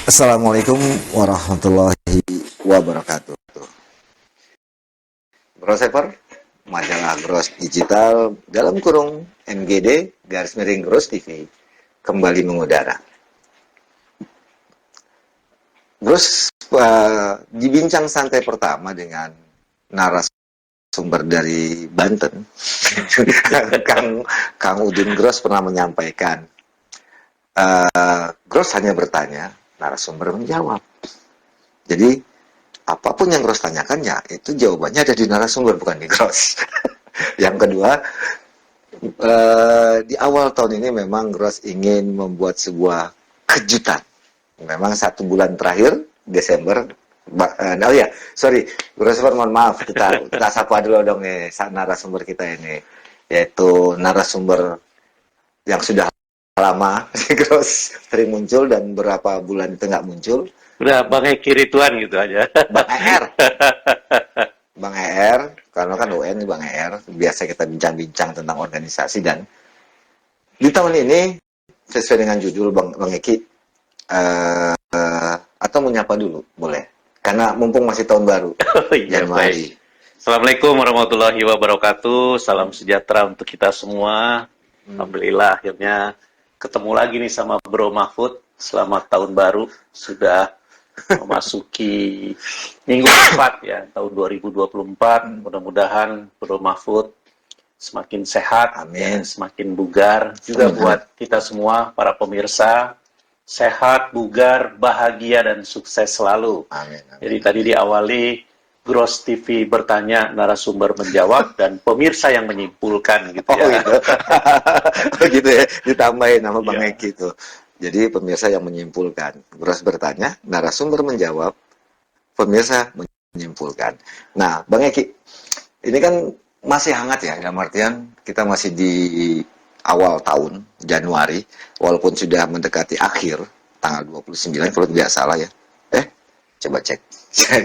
Assalamualaikum warahmatullahi wabarakatuh. Grossever, majalah Gros Digital dalam kurung MGD garis miring Gros TV kembali mengudara. Gros di bincang santai pertama dengan narasumber dari Banten, Kang Udin Gros pernah menyampaikan, Gros hanya bertanya, narasumber menjawab. Jadi apapun yang Gros tanyakan ya itu jawabannya ada di narasumber bukan di Gros. Yang kedua, di awal tahun ini memang Gros ingin membuat sebuah kejutan. Memang 1 bulan terakhir Desember. Oh ya, sorry, Gros mohon maaf, kita sapa dulu dong nih narasumber kita ini, yaitu narasumber yang sudah lama Gros sering muncul dan berapa bulan itu nggak muncul. Udah Bang Eki Rituan gitu aja. Bang ER. Bang ER, karena kan UN nih Bang ER, biasa kita bincang-bincang tentang organisasi. Dan di tahun ini, sesuai dengan judul Bang Eki, atau menyapa dulu, boleh? Karena mumpung masih tahun baru, Januari. Assalamualaikum warahmatullahi wabarakatuh, salam sejahtera untuk kita semua. Alhamdulillah akhirnya ketemu lagi nih sama Bro Mahfud. Selamat tahun baru, sudah memasuki minggu keempat ya, tahun 2024. Mudah-mudahan Bro Mahfud semakin sehat, amin, semakin bugar. Juga buat kita semua, para pemirsa, sehat, bugar, bahagia, dan sukses selalu. Amin, amin. Jadi tadi diawali Gros TV bertanya, narasumber menjawab, dan pemirsa yang menyimpulkan gitu ya. Oh gitu ya, ditambahin nama Bang Eki itu. Jadi pemirsa yang menyimpulkan. Gros bertanya, narasumber menjawab, pemirsa menyimpulkan. Nah, Bang Eki, ini kan masih hangat ya, dalam artian kita masih di awal tahun, Januari, walaupun sudah mendekati akhir, tanggal 29, kalau tidak salah ya. Coba cek.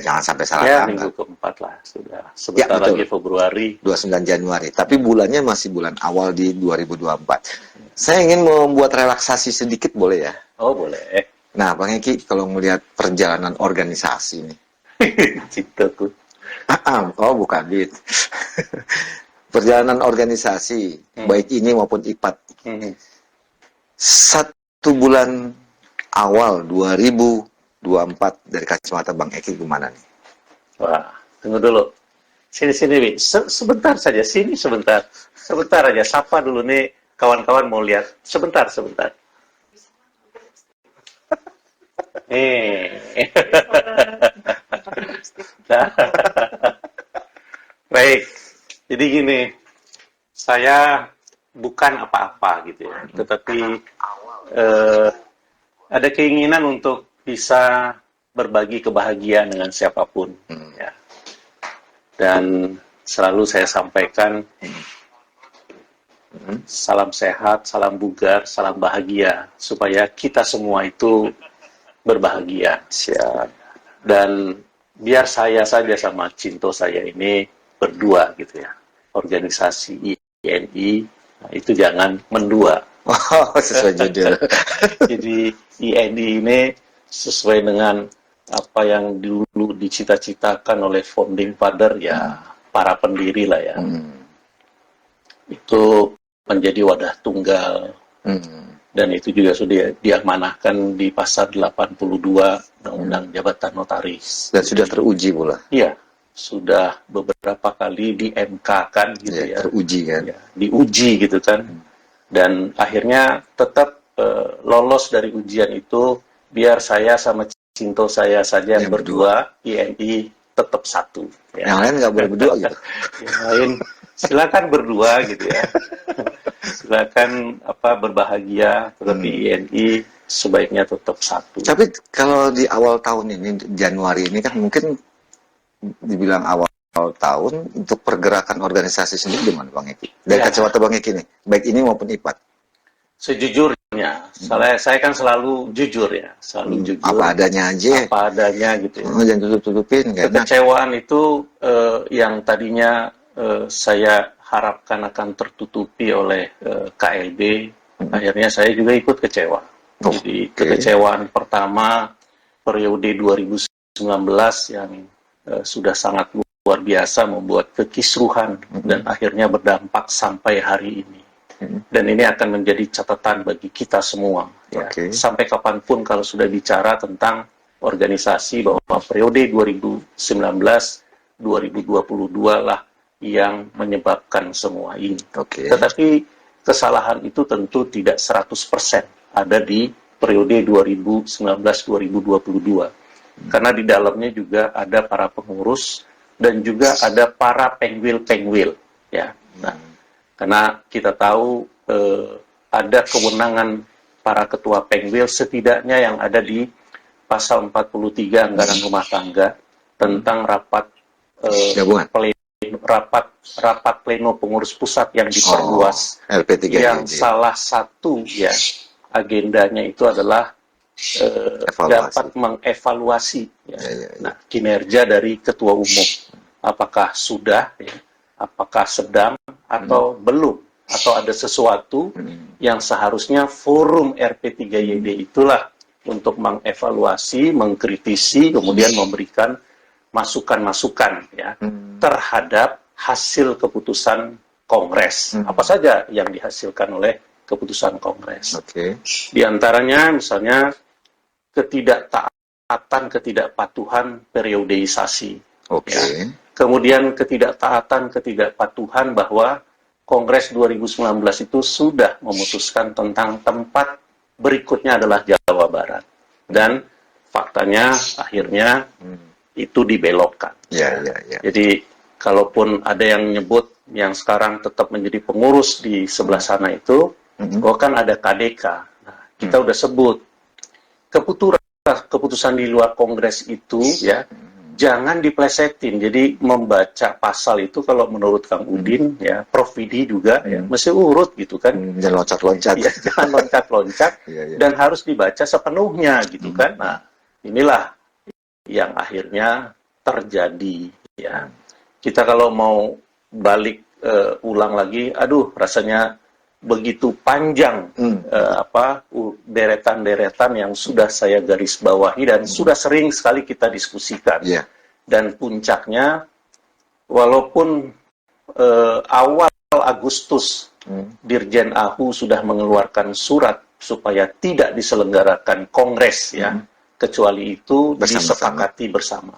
Jangan sampai salah ya, tanggal. Minggu keempat lah, sudah. Sebentar ya, lagi Februari. 29 Januari, tapi bulannya masih bulan awal di 2024. Saya ingin membuat relaksasi sedikit, boleh ya? Oh, boleh. Nah, Bang Eki, kalau melihat perjalanan organisasi nih. Cintaku. Oh, bukan, Bit. Perjalanan organisasi, baik ini maupun IPAT. 1 bulan awal 2024 dari kacamata Bang Eki gimana nih? Wah, tunggu dulu. Sini, Wi. Sebentar saja, sini sebentar. Sebentar aja, sapa dulu nih, kawan-kawan mau lihat. Sebentar. Baik, jadi gini, saya bukan apa-apa gitu ya, tetapi ada keinginan untuk bisa berbagi kebahagiaan dengan siapapun, ya. Dan selalu saya sampaikan, salam sehat, salam bugar, salam bahagia, supaya kita semua itu berbahagia. Siap. Dan biar saya saja sama Cinto saya ini berdua gitu ya. Organisasi INI itu jangan mendua. Oh, sesuai judul. Jadi INI ini sesuai dengan apa yang dulu dicita-citakan oleh founding father ya, para pendiri lah ya. Itu menjadi wadah tunggal. Dan itu juga sudah diamanahkan di pasal 82 Undang-Undang Jabatan Notaris. Dan sudah teruji pula. Iya, sudah beberapa kali di MK kan gitu ya. Teruji kan. Ya, diuji gitu kan. Dan akhirnya tetap lolos dari ujian itu, biar saya sama Cinto saya saja yang berdua, INI tetap satu. Ya. Yang lain nggak boleh berdua gitu. Yang lain silakan berdua gitu ya. Silakan berbahagia, tetapi INI sebaiknya tetap satu. Tapi kalau di awal tahun ini, Januari ini kan mungkin dibilang awal tahun, untuk pergerakan organisasi sendiri gimana Bang Eki? Dari kacamata Bang Eki nih, baik ini maupun IPAT. Sejujurnya, saya kan selalu jujur ya, selalu jujur. Apa adanya aja. Apa adanya gitu ya. Jangan tutup-tutupin. Kekecewaan itu yang tadinya saya harapkan akan tertutupi oleh KLB, akhirnya saya juga ikut kecewa. Jadi kekecewaan pertama periode 2019 yang sudah sangat luar biasa, membuat kekisruhan dan akhirnya berdampak sampai hari ini. Dan ini akan menjadi catatan bagi kita semua. Ya. Sampai kapanpun kalau sudah bicara tentang organisasi, bahwa periode 2019-2022 lah yang menyebabkan semua ini. Tetapi kesalahan itu tentu tidak 100% ada di periode 2019-2022. Karena di dalamnya juga ada para pengurus dan juga ada para pengwil-pengwil. Ya. Nah, karena kita tahu ada kewenangan para ketua pengwil setidaknya yang ada di pasal 43 anggaran rumah tangga tentang rapat rapat pleno pengurus pusat yang diperluas, yang salah satu ya agendanya itu adalah dapat mengevaluasi Nah, kinerja dari ketua umum, apakah sudah apakah sedang atau belum, atau ada sesuatu yang seharusnya forum RP3YD itulah untuk mengevaluasi, mengkritisi, kemudian memberikan masukan-masukan ya terhadap hasil keputusan Kongres. Apa saja yang dihasilkan oleh keputusan Kongres. Di antaranya misalnya ketidakpatuhan periodeisasi. Ya. Kemudian ketidakpatuhan bahwa Kongres 2019 itu sudah memutuskan tentang tempat berikutnya adalah Jawa Barat. Dan faktanya akhirnya itu dibelokkan. Jadi kalaupun ada yang nyebut yang sekarang tetap menjadi pengurus di sebelah sana itu, kan ada KDK. Nah, kita udah sebut keputusan di luar Kongres itu ya jangan diplesetin. Jadi membaca pasal itu kalau menurut Kang Udin ya, Prof Vidi juga ya, mesti urut gitu kan. Jangan loncat-loncat. Ya, jangan loncat-loncat dan harus dibaca sepenuhnya gitu kan. Nah, inilah yang akhirnya terjadi ya. Kita kalau mau balik ulang lagi, aduh rasanya begitu panjang deretan-deretan yang sudah saya garis bawahi dan sudah sering sekali kita diskusikan. Dan puncaknya, walaupun awal Agustus Dirjen AHU sudah mengeluarkan surat supaya tidak diselenggarakan Kongres ya, kecuali itu disepakati bersama.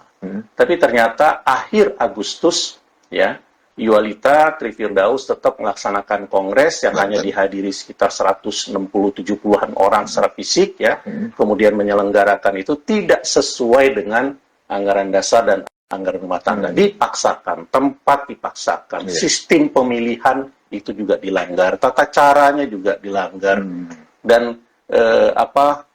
Tapi ternyata akhir Agustus ya, Yualita Trifirdaus tetap melaksanakan Kongres yang hanya dihadiri sekitar 160-70-an orang secara fisik ya, kemudian menyelenggarakan itu tidak sesuai dengan anggaran dasar dan anggaran rumah tangga. Dipaksakan, tempat dipaksakan, sistem pemilihan itu juga dilanggar, tata caranya juga dilanggar, dan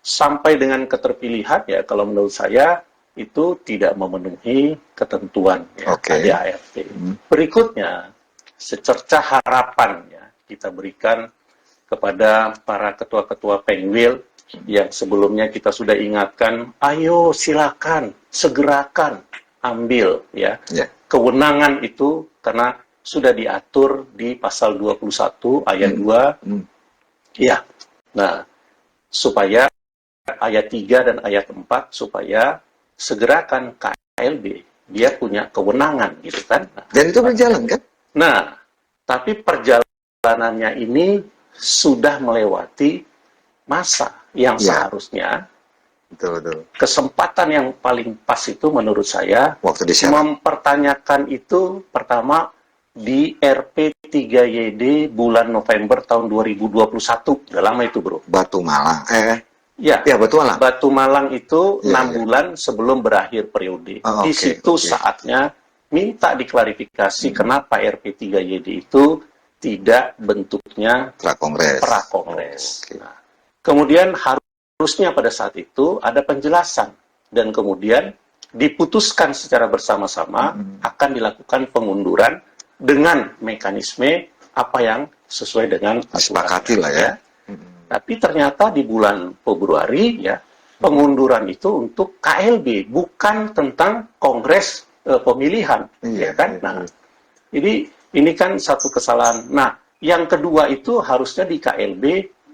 sampai dengan keterpilihan ya, kalau menurut saya itu tidak memenuhi ketentuan ADART. Berikutnya, secerca harapan ya kita berikan kepada para ketua-ketua pengwil yang sebelumnya kita sudah ingatkan, ayo silakan, segerakan, ambil ya kewenangan itu karena sudah diatur di pasal 21 ayat 2 ya. Nah, supaya ayat 3 dan ayat 4 supaya segerakan KLB, dia punya kewenangan gitu kan. Dan itu berjalan kan? Nah, tapi perjalanannya ini sudah melewati masa yang seharusnya kesempatan yang paling pas itu menurut saya mempertanyakan itu pertama di RP3YD bulan November tahun 2021. Udah lama itu, Bro. Batu Malang. Batu Malang. Batu Malang itu 6 bulan sebelum berakhir periode. Di situ saatnya minta diklarifikasi kenapa RP3YD itu tidak bentuknya prakongres. Nah, kemudian harusnya pada saat itu ada penjelasan dan kemudian diputuskan secara bersama-sama akan dilakukan pengunduran dengan mekanisme apa yang sesuai dengan disepakati lah ya. Tapi ternyata di bulan Februari ya pengunduran itu untuk KLB bukan tentang Kongres pemilihan, ya kan? Nah, jadi ini kan satu kesalahan. Nah, yang kedua itu harusnya di KLB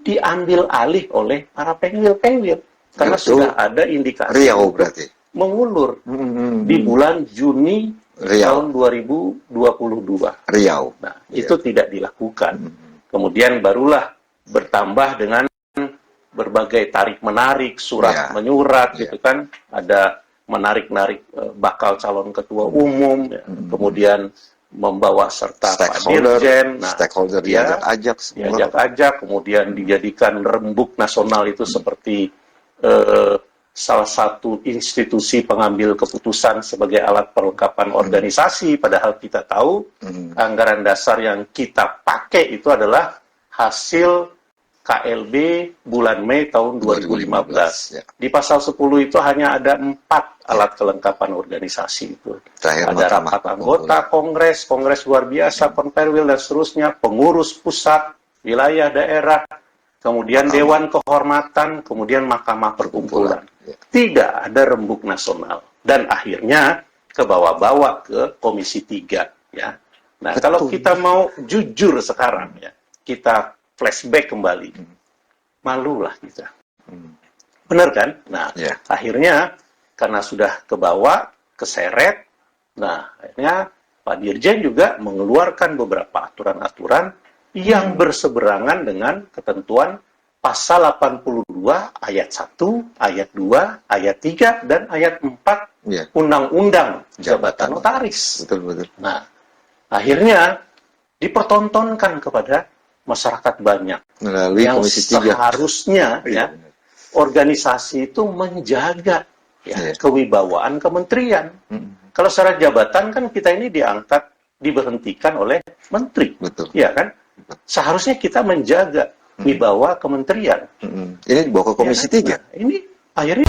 diambil alih oleh para pengwil-pengwil. Karena Itu sudah ada indikasi Riau berarti. mengulur Hmm. di bulan Juni Riau. tahun 2022. Riau. Nah, Iya. itu tidak dilakukan. Hmm. Kemudian barulah bertambah dengan berbagai tarik-menarik, surat Ya. menyurat, Ya. gitu kan. Ada menarik-narik bakal calon ketua umum, ya. Kemudian membawa serta Pak Dirjen. Nah, stakeholder ya, diajak-ajak semua. diajak-ajak, kemudian dijadikan rembuk nasional itu seperti salah satu institusi pengambil keputusan sebagai alat perlengkapan organisasi, padahal kita tahu anggaran dasar yang kita pakai itu adalah hasil KLB bulan Mei tahun 2015. Ya. Di pasal 10 itu hanya ada 4 alat kelengkapan organisasi itu. Terakhir Ada rapat anggota, kongres luar biasa, konperwil, dan seterusnya, pengurus pusat, wilayah, daerah, kemudian Dewan Kehormatan, kemudian Mahkamah Perkumpulan. Ya. Tidak ada rembuk nasional. Dan akhirnya ke bawah-bawah ke Komisi 3. Ya. Nah, Betul. kalau kita mau jujur sekarang, ya, kita flashback kembali, malulah kita. Benar kan? Nah, Ya. akhirnya karena sudah ke bawah, keseret, nah akhirnya Pak Dirjen juga mengeluarkan beberapa aturan-aturan yang berseberangan dengan ketentuan pasal 82 ayat 1, ayat 2, ayat 3, dan ayat 4 Ya. Undang-Undang Jabatan Notaris. Betul. Nah, akhirnya dipertontonkan kepada masyarakat banyak Melalui yang Komisi 3. seharusnya ya organisasi itu menjaga ya, kewibawaan kementerian. Kalau secara jabatan kan kita ini diangkat, diberhentikan oleh menteri, Betul. ya kan? Seharusnya kita menjaga wibawa kementerian. Ini dibawa ke Komisi 3. Nah, ini akhirnya